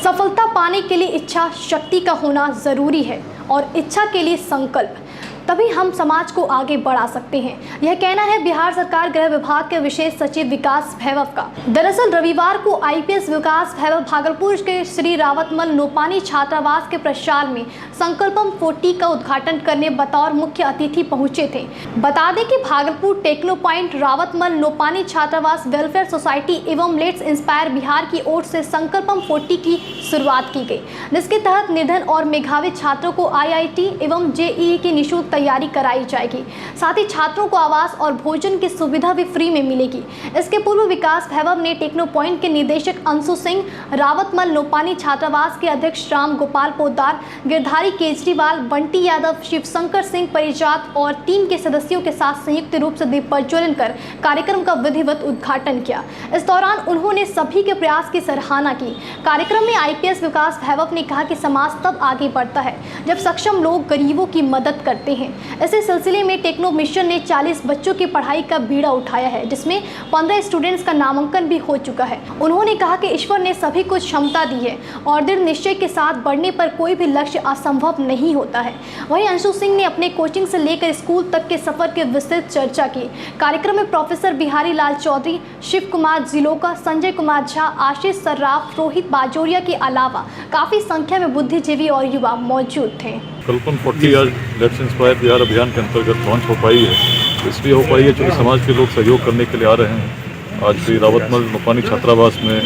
सफलता पाने के लिए इच्छा शक्ति का होना जरूरी है और इच्छा के लिए संकल्प, तभी हम समाज को आगे बढ़ा सकते हैं। यह कहना है बिहार सरकार गृह विभाग के विशेष सचिव विकास भैरव का। दरअसल रविवार को आईपीएस विकास भैरव भागलपुर के श्री रावतमल नोपानी छात्रावास के प्रशाल में संकल्पम 40 का उद्घाटन करने बतौर मुख्य अतिथि पहुंचे थे। बता दें कि भागलपुर टेक्नो पॉइंट रावतमल नोपानी छात्रावास वेलफेयर सोसाइटी एवं लेट्स इंस्पायर बिहार की ओर से संकल्पम 40 की शुरुआत की गई, जिसके तहत निर्धन और मेधावी छात्रों को आईआईटी एवं जेईई की निःशुल्क तैयारी कराई जाएगी। साथ ही छात्रों को आवास और भोजन की सुविधा भी फ्री में मिलेगी। इसके पूर्व विकास भैरव ने टेक्नो पॉइंट के निदेशक अंशु सिंह, रावतमल नोपानी छात्रावास के अध्यक्ष राम गोपाल पोद्दार, गिरधारी केजरीवाल, बंटी यादव, शिवशंकर सिंह परिजात और टीम के सदस्यों के साथ संयुक्त रूप से दीप प्रज्वलन कर कार्यक्रम का विधिवत उद्घाटन किया। इस दौरान उन्होंने सभी के प्रयास की सराहना की। कार्यक्रम में आईपीएस विकास भैरव ने कहा कि समाज तब आगे बढ़ता है जब सक्षम लोग गरीबों की मदद करते हैं। इसी सिलसिले में टेक्नो मिशन ने 40 बच्चों की पढ़ाई का बीड़ा उठाया है, जिसमें 15 स्टूडेंट्स का नामांकन भी हो चुका है। उन्होंने कहा कि ईश्वर ने सभी को क्षमता दी है और दृढ़ निश्चय के साथ बढ़ने पर कोई भी लक्ष्य असंभव नहीं होता है। वहीं अंशु सिंह ने अपने कोचिंग से लेकर स्कूल तक के सफर की विस्तृत चर्चा की। कार्यक्रम में प्रोफेसर बिहारी लाल चौधरी, शिव कुमार जिलोका, संजय कुमार झा, आशीष सर्राफ, रोहित बाजोरिया के अलावा काफी संख्या में बुद्धिजीवी और युवा मौजूद थे। संकल्पम 40 आज लेट्स इंस्पायर बिहार अभियान के अंतर्गत लॉन्च हो पाई है। इसलिए हो पाई है क्योंकि समाज के लोग सहयोग करने के लिए आ रहे हैं। आज श्री रावतमल नोपानी छात्रावास में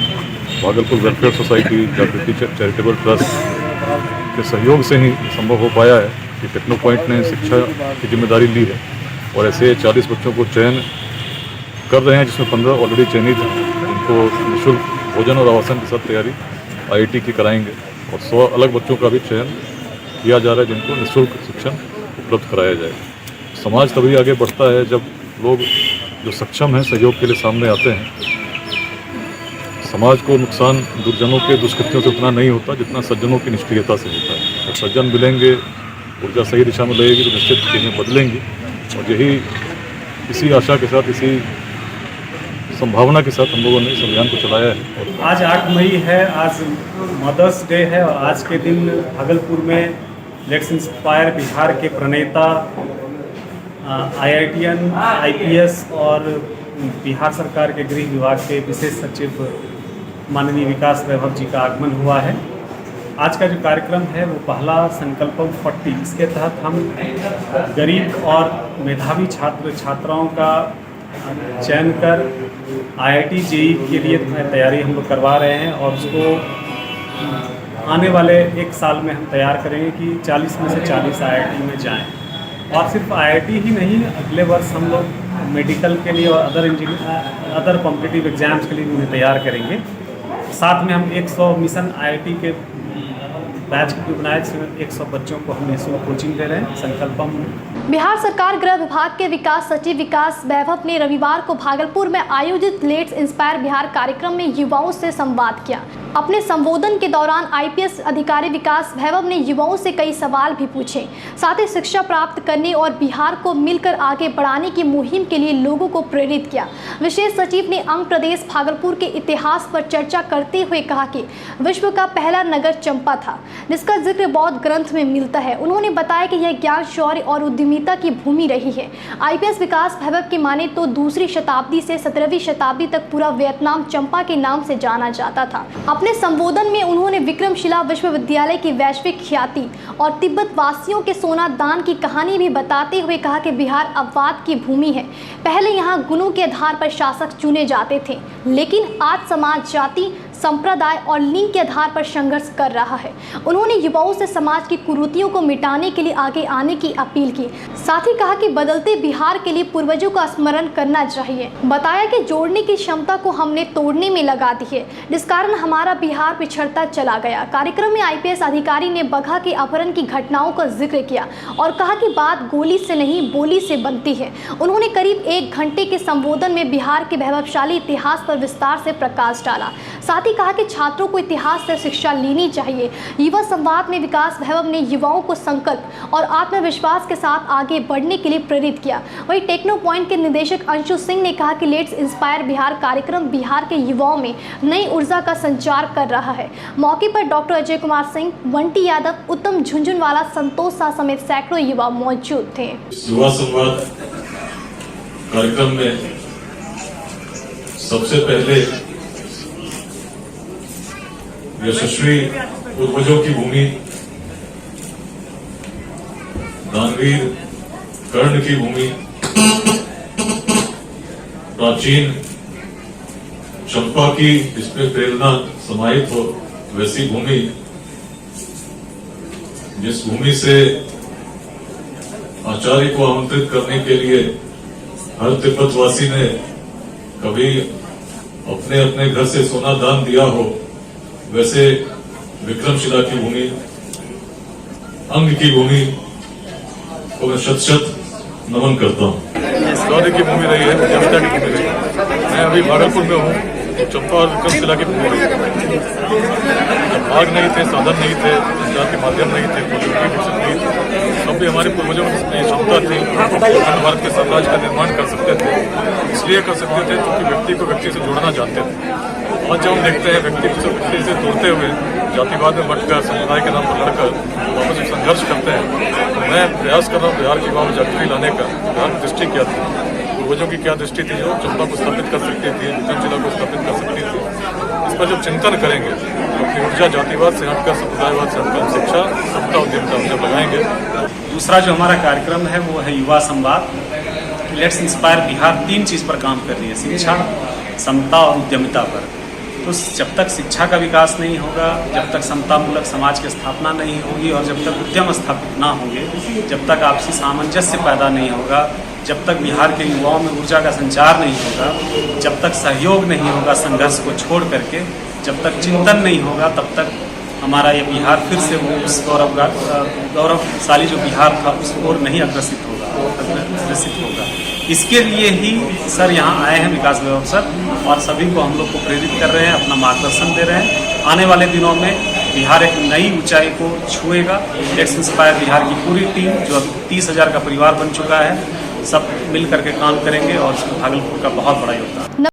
भागलपुर वेलफेयर सोसाइटी जागृति चैरिटेबल ट्रस्ट के सहयोग से ही संभव हो पाया है कि टेक्नो पॉइंट ने शिक्षा की जिम्मेदारी ली है और ऐसे 40 बच्चों को चयन कर रहे हैं, जिसमें 15 ऑलरेडी चयनित हैं। उनको निःशुल्क भोजन और आवासन के साथ तैयारी आईआईटी की कराएंगे और 100 अलग बच्चों का भी चयन किया जा रहा है जिनको निःशुल्क शिक्षण उपलब्ध कराया जाएगा। समाज तभी आगे बढ़ता है जब लोग जो सक्षम हैं सहयोग के लिए सामने आते हैं। समाज को नुकसान दुर्जनों के दुष्कृत्यों से उतना नहीं होता जितना सज्जनों की निष्क्रियता से होता है। जब सज्जन मिलेंगे, ऊर्जा सही दिशा में लगेगी तो निश्चित चीज़ें बदलेंगी और यही इसी आशा के साथ, इसी संभावना के साथ हम लोगों ने इस अभियान को चलाया है। आज 8 मई है, आज मदर्स डे है और आज के दिन भागलपुर में लेट्स इंस्पायर बिहार के प्रणेता आईआईटीएन, आईपीएस और बिहार सरकार के गृह विभाग के विशेष सचिव माननीय विकास भैरव जी का आगमन हुआ है। आज का जो कार्यक्रम है वो पहला संकल्पम 40, इसके तहत हम गरीब और मेधावी छात्र छात्राओं का चयन कर आईआईटी जेईई के लिए तैयारी हम लोग करवा रहे हैं और उसको आने वाले 1 साल में हम तैयार करेंगे कि 40 में से 40 आईआईटी में जाएं। और सिर्फ आईआईटी ही नहीं, अगले वर्ष हम लोग मेडिकल के लिए और अदर कॉम्पिटिटिव एग्जाम्स के लिए भी उन्हें तैयार करेंगे। साथ में हम 100 मिशन आईआईटी के बैच भी बनाए, जिसमें 100 बच्चों को हम निःशुल्क कोचिंग दे रहे हैं। संकल्पम बिहार सरकार गृह विभाग के विकास सचिव विकास भैरव ने रविवार को भागलपुर में आयोजित लेट्स इंस्पायर बिहार कार्यक्रम में युवाओं से संवाद किया। अपने संबोधन के दौरान आईपीएस अधिकारी विकास भैरव ने युवाओं से कई सवाल भी पूछे। साथ ही शिक्षा प्राप्त करने और बिहार को मिलकर आगे बढ़ाने की मुहिम के लिए लोगों को प्रेरित किया। विशेष सचिव ने अंग प्रदेश भागलपुर के इतिहास पर चर्चा करते हुए कहा कि विश्व का पहला नगर चंपा था, जिसका जिक्र बौद्ध ग्रंथ में मिलता है। उन्होंने बताया कि यह ज्ञान, शौर्य और उद्यमिता की भूमि रही है। आईपीएस विकास भैरव की माने तो 2री शताब्दी से 17वीं शताब्दी तक पूरा वियतनाम चंपा के नाम से जाना जाता था। अपने संबोधन में उन्होंने विक्रमशिला विश्वविद्यालय की वैश्विक ख्याति और तिब्बत वासियों के सोना दान की कहानी भी बताते हुए कहा कि बिहार अपवाद की भूमि है। पहले यहाँ गुणों के आधार पर शासक चुने जाते थे, लेकिन आज समाज जाति, संप्रदाय और लिंग के आधार पर संघर्ष कर रहा है। उन्होंने युवाओं से समाज की कुरीतियों को मिटाने के लिए आगे आने की अपील की। साथ ही कहा कि बदलते बिहार के लिए पूर्वजों का स्मरण करना चाहिए। बताया कि जोड़ने की क्षमता को हमने तोड़ने में लगा दी है, जिस कारण हमारा बिहार पिछड़ता चला गया। कार्यक्रम में आईपीएस अधिकारी ने बगहा के अपहरण की घटनाओं का जिक्र किया और कहा कि बात गोली से नहीं बोली से बनती है। उन्होंने करीब 1 घंटे के संबोधन में बिहार के वैभवशाली इतिहास पर विस्तार से प्रकाश डाला। साथ ही ही कहा कि छात्रों को इतिहास से शिक्षा लेनी चाहिए। युवा संवाद में विकास वैभव ने युवाओं को संकल्प और आत्मविश्वास के साथ आगे बढ़ने के लिए प्रेरित किया। वहीं टेक्नो पॉइंट के निदेशक अंशु सिंह ने कहा कि लेट्स इंस्पायर बिहार कार्यक्रम बिहार के युवाओं में नई ऊर्जा का संचार कर रहा है। मौके पर डॉक्टर अजय कुमार सिंह, बंटी यादव, उत्तम झुंझुनवाला, संतोष शाह समेत सैकड़ों युवा मौजूद थे। युवा संवाद कार्यक्रम में सबसे पहले यशस्वी पूर्वजों की भूमि, दानवीर कर्ण की भूमि, प्राचीन चंपा की जिसमें प्रेरणा समाहित हो वैसी भूमि, जिस भूमि से आचार्य को आमंत्रित करने के लिए हर तिब्बतवासी ने कभी अपने अपने घर से सोना दान दिया हो, वैसे विक्रमशिला की भूमि, अंग की भूमि को मैं शत शत नमन करता हूँ। शौर्य की भूमि रही है, जनता की भूमि रही है। मैं अभी भागलपुर में हूँ, चंपा और विक्रमशिला की भूमि रही है। भाग नहीं थे, साधन नहीं थे, संचार के माध्यम नहीं थे, सब भी हमारे पूर्वजों में क्षमता थी। भारत के साम्राज्य का निर्माण कर सकते थे, इसलिए कर सकते थे क्योंकि व्यक्ति को व्यक्ति से जोड़ना जानते थे। और जब हम देखते हैं व्यक्ति को व्यक्ति से जोड़ते हुए जातिवाद में बंटकर समुदाय के नाम पर लड़कर वापस एक संघर्ष करते हैं, तो मैं प्रयास कर रहा हूँ बिहार की बात जागृति लाने का। बिहार की दृष्टि क्या थी, पूर्वजों की क्या दृष्टि थी जो चंपा को स्थापित कर सकती थी, विक्रमशिला को स्थापित कर सकती थी। इस पर जब चिंतन करेंगे तो अपनी ऊर्जा जातिवाद से हटकर, समुदायवाद से हटकर शिक्षा, समता, उद्यमिता जब लगाएंगे। दूसरा जो हमारा कार्यक्रम है वो है युवा संवाद। लेट्स इंस्पायर बिहार 3 चीज़ पर काम कर रही है: शिक्षा, समता और उद्यमिता पर। तो जब तक शिक्षा का विकास नहीं होगा, जब तक समतामूलक समाज की स्थापना नहीं होगी और जब तक उद्यम स्थापित ना होंगे, जब तक आपसी सामंजस्य पैदा नहीं होगा, जब तक बिहार के युवाओं में ऊर्जा का संचार नहीं होगा, जब तक सहयोग नहीं होगा संघर्ष को छोड़ करके, जब तक चिंतन नहीं होगा, तब तक हमारा ये बिहार फिर से वो उस गौरवशाली जो बिहार था उस ओर नहीं अग्रसित होगा। इसके लिए ही सर यहाँ आए हैं विकास वैभव सर, और सभी को हम लोग को प्रेरित कर रहे हैं, अपना मार्गदर्शन दे रहे हैं। आने वाले दिनों में बिहार एक नई ऊंचाई को छुएगा। लेट्स इंस्पायर बिहार की पूरी टीम जो अभी 30,000 का परिवार बन चुका है, सब मिल करके काम करेंगे और भागलपुर का बहुत बड़ा योगदान।